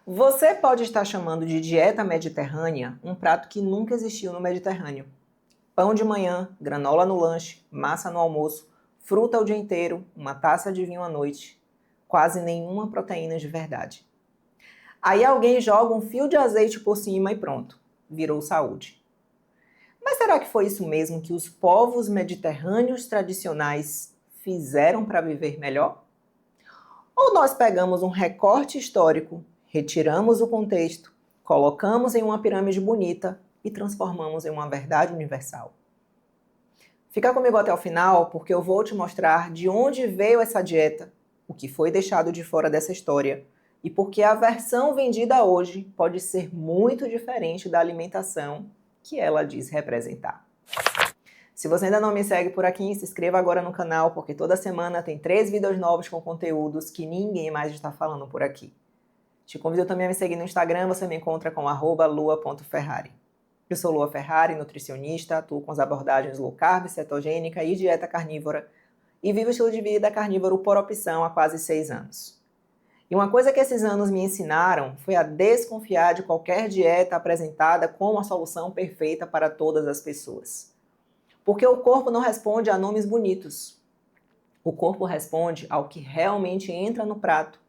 Você pode estar chamando de dieta mediterrânea um prato que nunca existiu no Mediterrâneo. Pão de manhã, granola no lanche, massa no almoço, fruta o dia inteiro, uma taça de vinho à noite. Quase nenhuma proteína de verdade. Aí alguém joga um fio de azeite por cima e pronto, virou saúde. Mas será que foi isso mesmo que os povos mediterrâneos tradicionais fizeram para viver melhor? Ou nós pegamos um recorte histórico, retiramos o contexto, colocamos em uma pirâmide bonita e transformamos em uma verdade universal? Fica comigo até o final, porque eu vou te mostrar de onde veio essa dieta, o que foi deixado de fora dessa história e porque a versão vendida hoje pode ser muito diferente da alimentação que ela diz representar. Se você ainda não me segue por aqui, se inscreva agora no canal, porque toda semana tem 3 vídeos novos com conteúdos que ninguém mais está falando por aqui. Te convido também a me seguir no Instagram, você me encontra com @lua.ferrari. Eu sou Lua Ferrari, nutricionista, atuo com as abordagens low carb, cetogênica e dieta carnívora e vivo o estilo de vida carnívoro por opção há quase 6 anos. E uma coisa que esses anos me ensinaram foi a desconfiar de qualquer dieta apresentada como a solução perfeita para todas as pessoas. Porque o corpo não responde a nomes bonitos. O corpo responde ao que realmente entra no prato,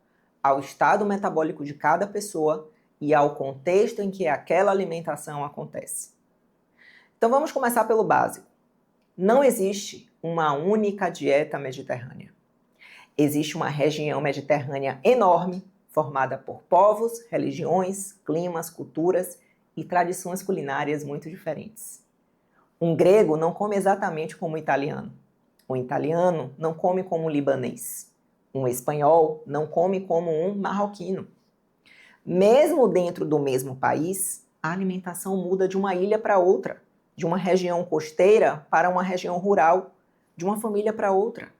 ao estado metabólico de cada pessoa e ao contexto em que aquela alimentação acontece. Então vamos começar pelo básico. Não existe uma única dieta mediterrânea. Existe uma região mediterrânea enorme, formada por povos, religiões, climas, culturas e tradições culinárias muito diferentes. Um grego não come exatamente como um italiano. Um italiano não come como um libanês. Um espanhol não come como um marroquino. Mesmo dentro do mesmo país, a alimentação muda de uma ilha para outra, de uma região costeira para uma região rural, de uma família para outra.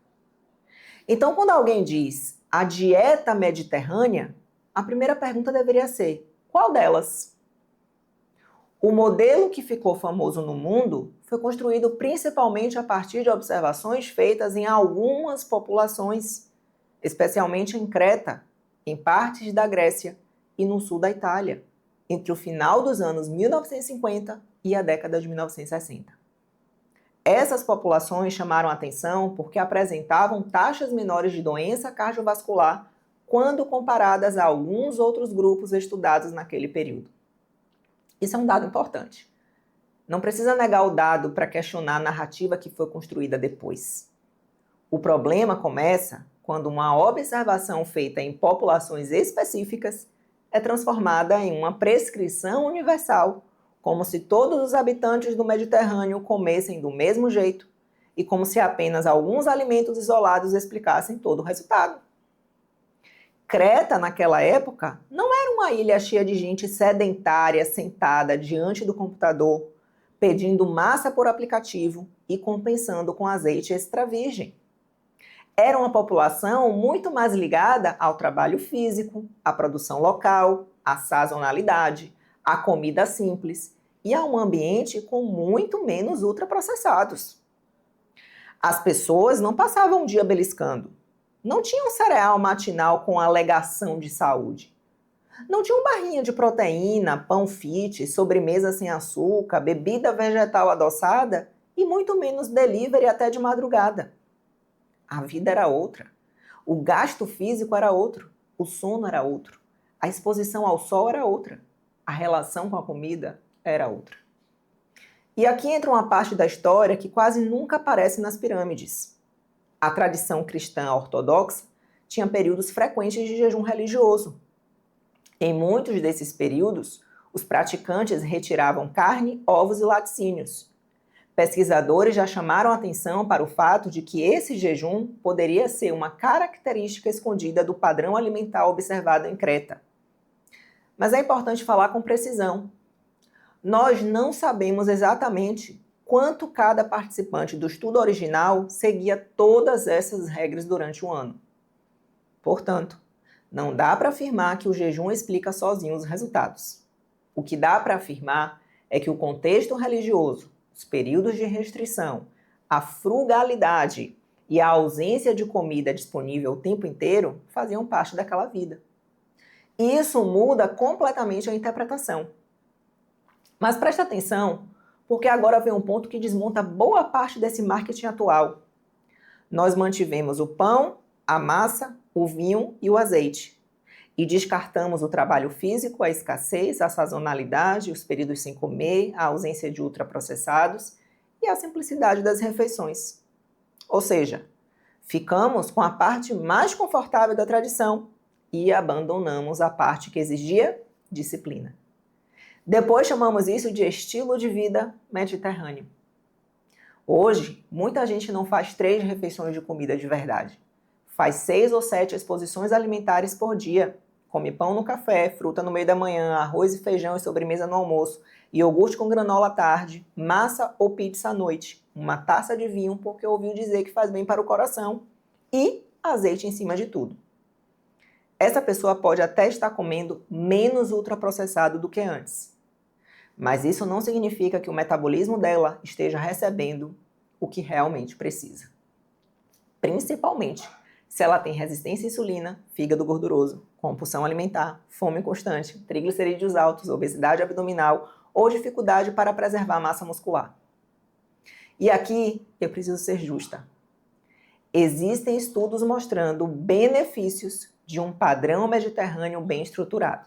Então, quando alguém diz a dieta mediterrânea, a primeira pergunta deveria ser: qual delas? O modelo que ficou famoso no mundo foi construído principalmente a partir de observações feitas em algumas populações, especialmente em Creta, em partes da Grécia e no sul da Itália, entre o final dos anos 1950 e a década de 1960. Essas populações chamaram a atenção porque apresentavam taxas menores de doença cardiovascular quando comparadas a alguns outros grupos estudados naquele período. Isso é um dado importante. Não precisa negar o dado para questionar a narrativa que foi construída depois. O problema começa quando uma observação feita em populações específicas é transformada em uma prescrição universal, como se todos os habitantes do Mediterrâneo comessem do mesmo jeito e como se apenas alguns alimentos isolados explicassem todo o resultado. Creta, naquela época, não era uma ilha cheia de gente sedentária sentada diante do computador, pedindo massa por aplicativo e compensando com azeite extra virgem. Era uma população muito mais ligada ao trabalho físico, à produção local, à sazonalidade, à comida simples e a um ambiente com muito menos ultraprocessados. As pessoas não passavam o dia beliscando. Não tinham cereal matinal com alegação de saúde. Não tinham barrinha de proteína, pão fit, sobremesa sem açúcar, bebida vegetal adoçada e muito menos delivery até de madrugada. A vida era outra. O gasto físico era outro. O sono era outro. A exposição ao sol era outra. A relação com a comida era outra. E aqui entra uma parte da história que quase nunca aparece nas pirâmides. A tradição cristã ortodoxa tinha períodos frequentes de jejum religioso. Em muitos desses períodos, os praticantes retiravam carne, ovos e laticínios. Pesquisadores já chamaram atenção para o fato de que esse jejum poderia ser uma característica escondida do padrão alimentar observado em Creta. Mas é importante falar com precisão. Nós não sabemos exatamente quanto cada participante do estudo original seguia todas essas regras durante o ano. Portanto, não dá para afirmar que o jejum explica sozinho os resultados. O que dá para afirmar é que o contexto religioso, os períodos de restrição, a frugalidade e a ausência de comida disponível o tempo inteiro faziam parte daquela vida. E isso muda completamente a interpretação. Mas presta atenção, porque agora vem um ponto que desmonta boa parte desse marketing atual. Nós mantivemos o pão, a massa, o vinho e o azeite. E descartamos o trabalho físico, a escassez, a sazonalidade, os períodos sem comer, a ausência de ultraprocessados e a simplicidade das refeições. Ou seja, ficamos com a parte mais confortável da tradição e abandonamos a parte que exigia disciplina. Depois chamamos isso de estilo de vida mediterrâneo. Hoje, muita gente não faz 3 refeições de comida de verdade. Faz 6 ou 7 exposições alimentares por dia. Come pão no café, fruta no meio da manhã, arroz e feijão e sobremesa no almoço, iogurte com granola à tarde, massa ou pizza à noite, uma taça de vinho porque ouviu dizer que faz bem para o coração e azeite em cima de tudo. Essa pessoa pode até estar comendo menos ultraprocessado do que antes. Mas isso não significa que o metabolismo dela esteja recebendo o que realmente precisa. Principalmente se ela tem resistência à insulina, fígado gorduroso, compulsão alimentar, fome constante, triglicerídeos altos, obesidade abdominal ou dificuldade para preservar a massa muscular. E aqui eu preciso ser justa. Existem estudos mostrando benefícios de um padrão mediterrâneo bem estruturado.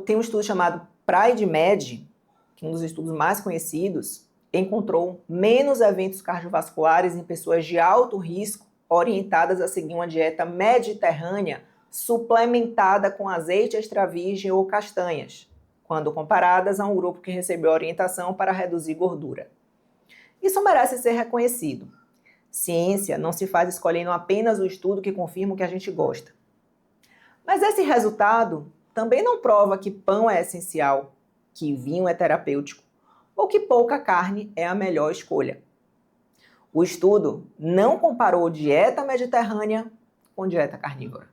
Tem um estudo chamado PRIDE-MED, que é um dos estudos mais conhecidos, encontrou menos eventos cardiovasculares em pessoas de alto risco orientadas a seguir uma dieta mediterrânea suplementada com azeite extra virgem ou castanhas, quando comparadas a um grupo que recebeu orientação para reduzir gordura. Isso merece ser reconhecido. Ciência não se faz escolhendo apenas o estudo que confirma o que a gente gosta. Mas esse resultado também não prova que pão é essencial, que vinho é terapêutico, ou que pouca carne é a melhor escolha. O estudo não comparou dieta mediterrânea com dieta carnívora.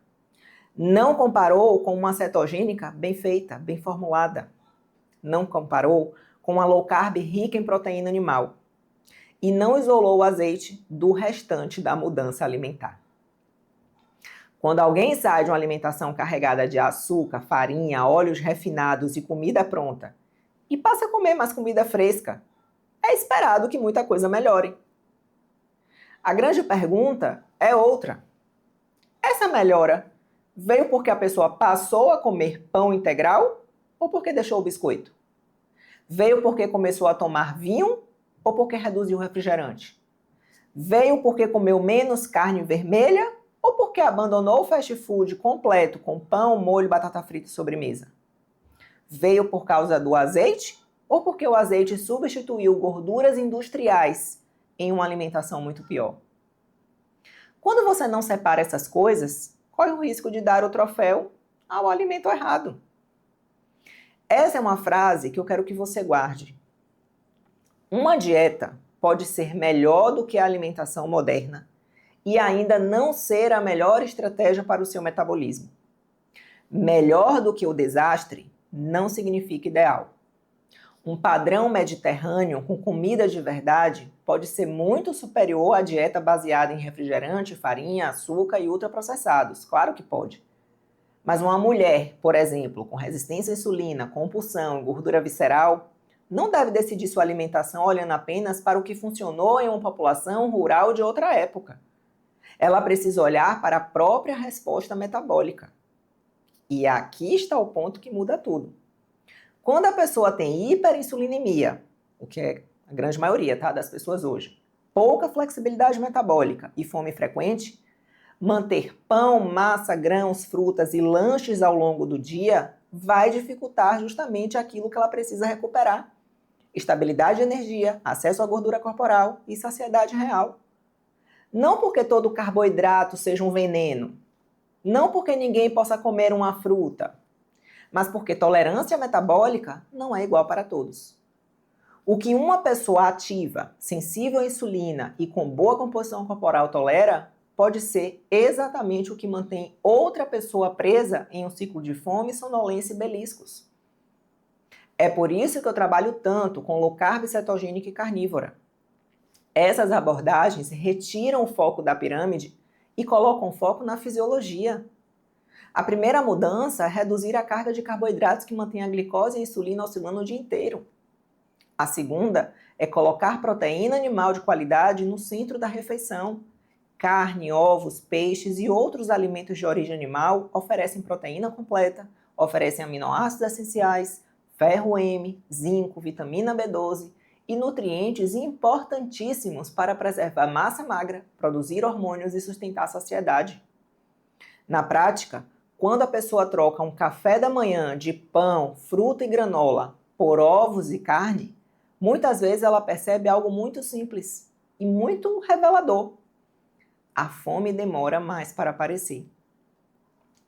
Não comparou com uma cetogênica bem feita, bem formulada. Não comparou com uma low carb rica em proteína animal. E não isolou o azeite do restante da mudança alimentar. Quando alguém sai de uma alimentação carregada de açúcar, farinha, óleos refinados e comida pronta e passa a comer mais comida fresca, é esperado que muita coisa melhore. A grande pergunta é outra. Essa melhora veio porque a pessoa passou a comer pão integral ou porque deixou o biscoito? Veio porque começou a tomar vinho ou porque reduziu o refrigerante? Veio porque comeu menos carne vermelha ou porque abandonou o fast food completo com pão, molho, batata frita e sobremesa? Veio por causa do azeite ou porque o azeite substituiu gorduras industriais em uma alimentação muito pior? Quando você não separa essas coisas, corre o risco de dar o troféu ao alimento errado. Essa é uma frase que eu quero que você guarde. Uma dieta pode ser melhor do que a alimentação moderna e ainda não ser a melhor estratégia para o seu metabolismo. Melhor do que o desastre não significa ideal. Um padrão mediterrâneo com comida de verdade pode ser muito superior à dieta baseada em refrigerante, farinha, açúcar e ultraprocessados. Claro que pode. Mas uma mulher, por exemplo, com resistência à insulina, compulsão e gordura visceral, não deve decidir sua alimentação olhando apenas para o que funcionou em uma população rural de outra época. Ela precisa olhar para a própria resposta metabólica. E aqui está o ponto que muda tudo. Quando a pessoa tem hiperinsulinemia, o que é a grande maioria, das pessoas hoje, pouca flexibilidade metabólica e fome frequente, manter pão, massa, grãos, frutas e lanches ao longo do dia vai dificultar justamente aquilo que ela precisa recuperar. Estabilidade de energia, acesso à gordura corporal e saciedade real. Não porque todo carboidrato seja um veneno, não porque ninguém possa comer uma fruta, mas porque tolerância metabólica não é igual para todos. O que uma pessoa ativa, sensível à insulina e com boa composição corporal tolera, pode ser exatamente o que mantém outra pessoa presa em um ciclo de fome, sonolência e beliscos. É por isso que eu trabalho tanto com low carb, cetogênica e carnívora. Essas abordagens retiram o foco da pirâmide e colocam foco na fisiologia. A primeira mudança é reduzir a carga de carboidratos que mantém a glicose e a insulina oscilando o dia inteiro. A segunda é colocar proteína animal de qualidade no centro da refeição. Carne, ovos, peixes e outros alimentos de origem animal oferecem proteína completa, oferecem aminoácidos essenciais, ferro M, zinco, vitamina B12 e nutrientes importantíssimos para preservar massa magra, produzir hormônios e sustentar a saciedade. Na prática, quando a pessoa troca um café da manhã de pão, fruta e granola por ovos e carne, muitas vezes ela percebe algo muito simples e muito revelador. A fome demora mais para aparecer.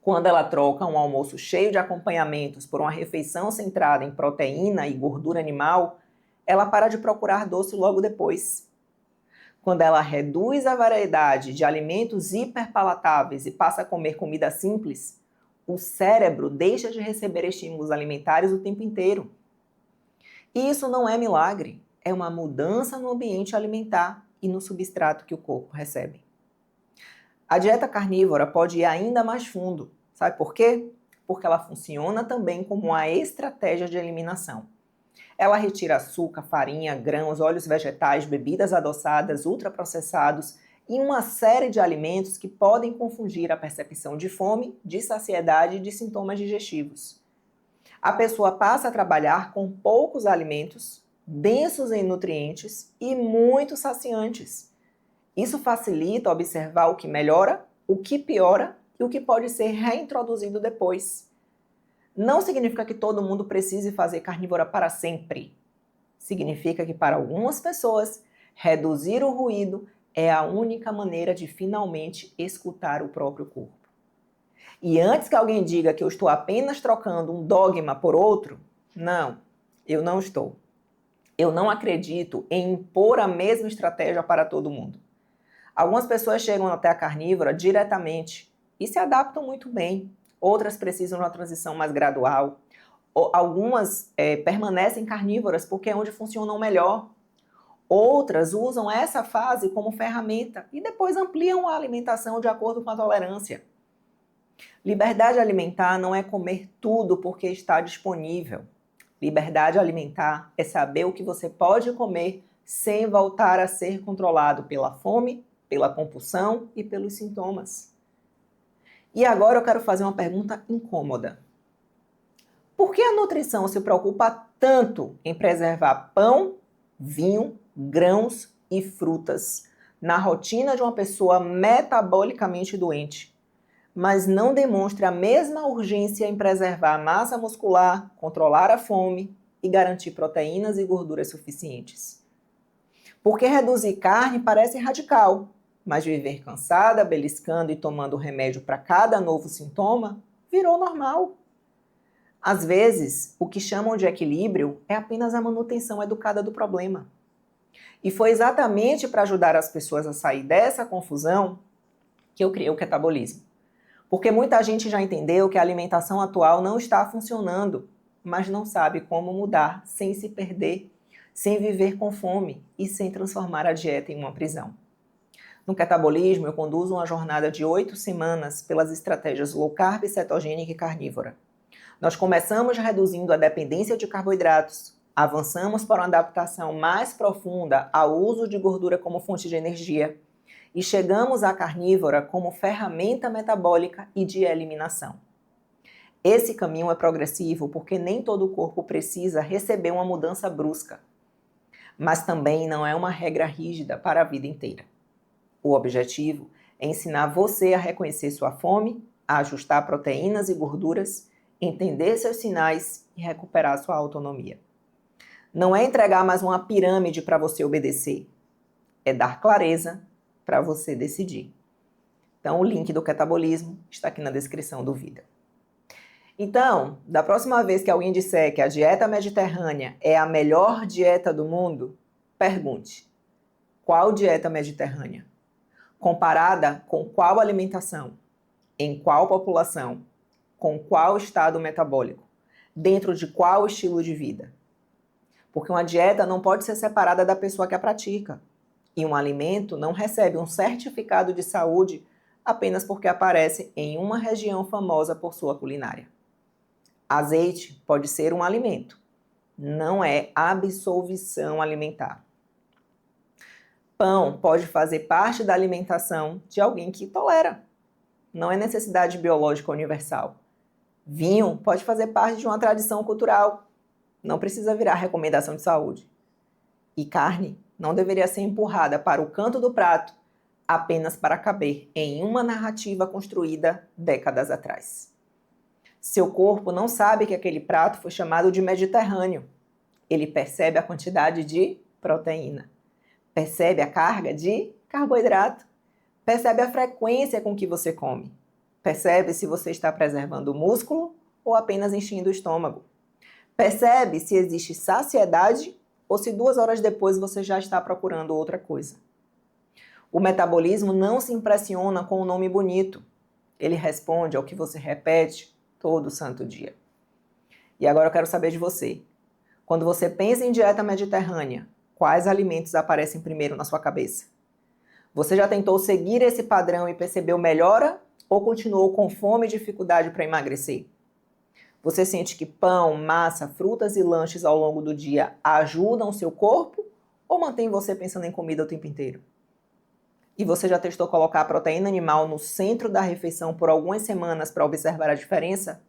Quando ela troca um almoço cheio de acompanhamentos por uma refeição centrada em proteína e gordura animal, ela para de procurar doce logo depois. Quando ela reduz a variedade de alimentos hiperpalatáveis e passa a comer comida simples, o cérebro deixa de receber estímulos alimentares o tempo inteiro. E isso não é milagre, é uma mudança no ambiente alimentar e no substrato que o corpo recebe. A dieta carnívora pode ir ainda mais fundo. Sabe por quê? Porque ela funciona também como uma estratégia de eliminação. Ela retira açúcar, farinha, grãos, óleos vegetais, bebidas adoçadas, ultraprocessados e uma série de alimentos que podem confundir a percepção de fome, de saciedade e de sintomas digestivos. A pessoa passa a trabalhar com poucos alimentos, densos em nutrientes e muito saciantes. Isso facilita observar o que melhora, o que piora e o que pode ser reintroduzido depois. Não significa que todo mundo precise fazer carnívora para sempre. Significa que para algumas pessoas, reduzir o ruído é a única maneira de finalmente escutar o próprio corpo. E antes que alguém diga que eu estou apenas trocando um dogma por outro, não, eu não estou. Eu não acredito em impor a mesma estratégia para todo mundo. Algumas pessoas chegam até a carnívora diretamente e se adaptam muito bem. Outras precisam de uma transição mais gradual. Algumas permanecem carnívoras porque é onde funcionam melhor. Outras usam essa fase como ferramenta e depois ampliam a alimentação de acordo com a tolerância. Liberdade alimentar não é comer tudo porque está disponível. Liberdade alimentar é saber o que você pode comer sem voltar a ser controlado pela fome, pela compulsão e pelos sintomas. E agora eu quero fazer uma pergunta incômoda. Por que a nutrição se preocupa tanto em preservar pão, vinho, grãos e frutas na rotina de uma pessoa metabolicamente doente, mas não demonstra a mesma urgência em preservar a massa muscular, controlar a fome e garantir proteínas e gorduras suficientes? Porque reduzir carne parece radical, mas viver cansada, beliscando e tomando remédio para cada novo sintoma virou normal. Às vezes, o que chamam de equilíbrio é apenas a manutenção educada do problema. E foi exatamente para ajudar as pessoas a sair dessa confusão que eu criei o Ketabolismo. Porque muita gente já entendeu que a alimentação atual não está funcionando, mas não sabe como mudar sem se perder, sem viver com fome e sem transformar a dieta em uma prisão. No Ketabolismo, eu conduzo uma jornada de 8 semanas pelas estratégias low carb, cetogênica e carnívora. Nós começamos reduzindo a dependência de carboidratos, avançamos para uma adaptação mais profunda ao uso de gordura como fonte de energia e chegamos à carnívora como ferramenta metabólica e de eliminação. Esse caminho é progressivo porque nem todo o corpo precisa receber uma mudança brusca, mas também não é uma regra rígida para a vida inteira. O objetivo é ensinar você a reconhecer sua fome, a ajustar proteínas e gorduras, entender seus sinais e recuperar sua autonomia. Não é entregar mais uma pirâmide para você obedecer, é dar clareza para você decidir. Então, o link do Ketabolismo está aqui na descrição do vídeo. Então, da próxima vez que alguém disser que a dieta mediterrânea é a melhor dieta do mundo, pergunte: qual dieta mediterrânea? Comparada com qual alimentação? Em qual população? Com qual estado metabólico? Dentro de qual estilo de vida? Porque uma dieta não pode ser separada da pessoa que a pratica. E um alimento não recebe um certificado de saúde apenas porque aparece em uma região famosa por sua culinária. Azeite pode ser um alimento, não é absolvição alimentar. Pão pode fazer parte da alimentação de alguém que tolera. Não é necessidade biológica universal. Vinho pode fazer parte de uma tradição cultural. Não precisa virar recomendação de saúde. E carne não deveria ser empurrada para o canto do prato apenas para caber em uma narrativa construída décadas atrás. Seu corpo não sabe que aquele prato foi chamado de mediterrâneo. Ele percebe a quantidade de proteína. Percebe a carga de carboidrato. Percebe a frequência com que você come. Percebe se você está preservando o músculo ou apenas enchendo o estômago. Percebe se existe saciedade ou se 2 horas depois você já está procurando outra coisa. O metabolismo não se impressiona com um nome bonito. Ele responde ao que você repete todo santo dia. E agora eu quero saber de você. Quando você pensa em dieta mediterrânea, quais alimentos aparecem primeiro na sua cabeça? Você já tentou seguir esse padrão e percebeu melhora ou continuou com fome e dificuldade para emagrecer? Você sente que pão, massa, frutas e lanches ao longo do dia ajudam o seu corpo ou mantém você pensando em comida o tempo inteiro? E você já testou colocar a proteína animal no centro da refeição por algumas semanas para observar a diferença?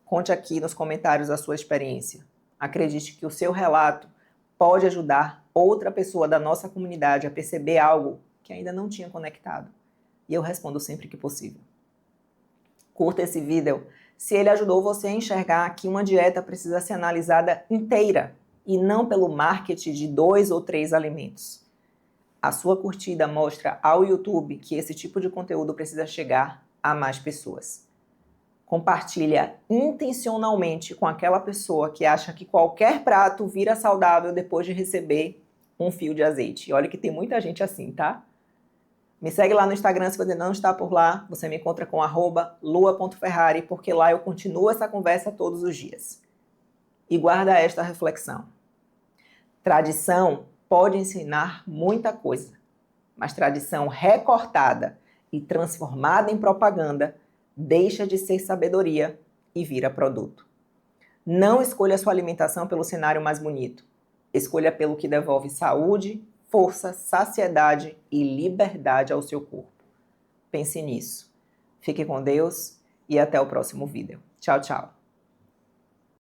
Conte aqui nos comentários a sua experiência. Acredite que o seu relato pode ajudar outra pessoa da nossa comunidade a perceber algo que ainda não tinha conectado. E eu respondo sempre que possível. Curta esse vídeo se ele ajudou você a enxergar que uma dieta precisa ser analisada inteira e não pelo marketing de 2 ou 3 alimentos. A sua curtida mostra ao YouTube que esse tipo de conteúdo precisa chegar a mais pessoas. Compartilha intencionalmente com aquela pessoa que acha que qualquer prato vira saudável depois de receber um fio de azeite. E olha que tem muita gente assim, tá? Me segue lá no Instagram se você não está por lá. Você me encontra com @lua.ferrari, porque lá eu continuo essa conversa todos os dias. E guarda esta reflexão. Tradição pode ensinar muita coisa, mas tradição recortada e transformada em propaganda deixa de ser sabedoria e vira produto. Não escolha sua alimentação pelo cenário mais bonito. Escolha pelo que devolve saúde, força, saciedade e liberdade ao seu corpo. Pense nisso. Fique com Deus e até o próximo vídeo. Tchau, tchau.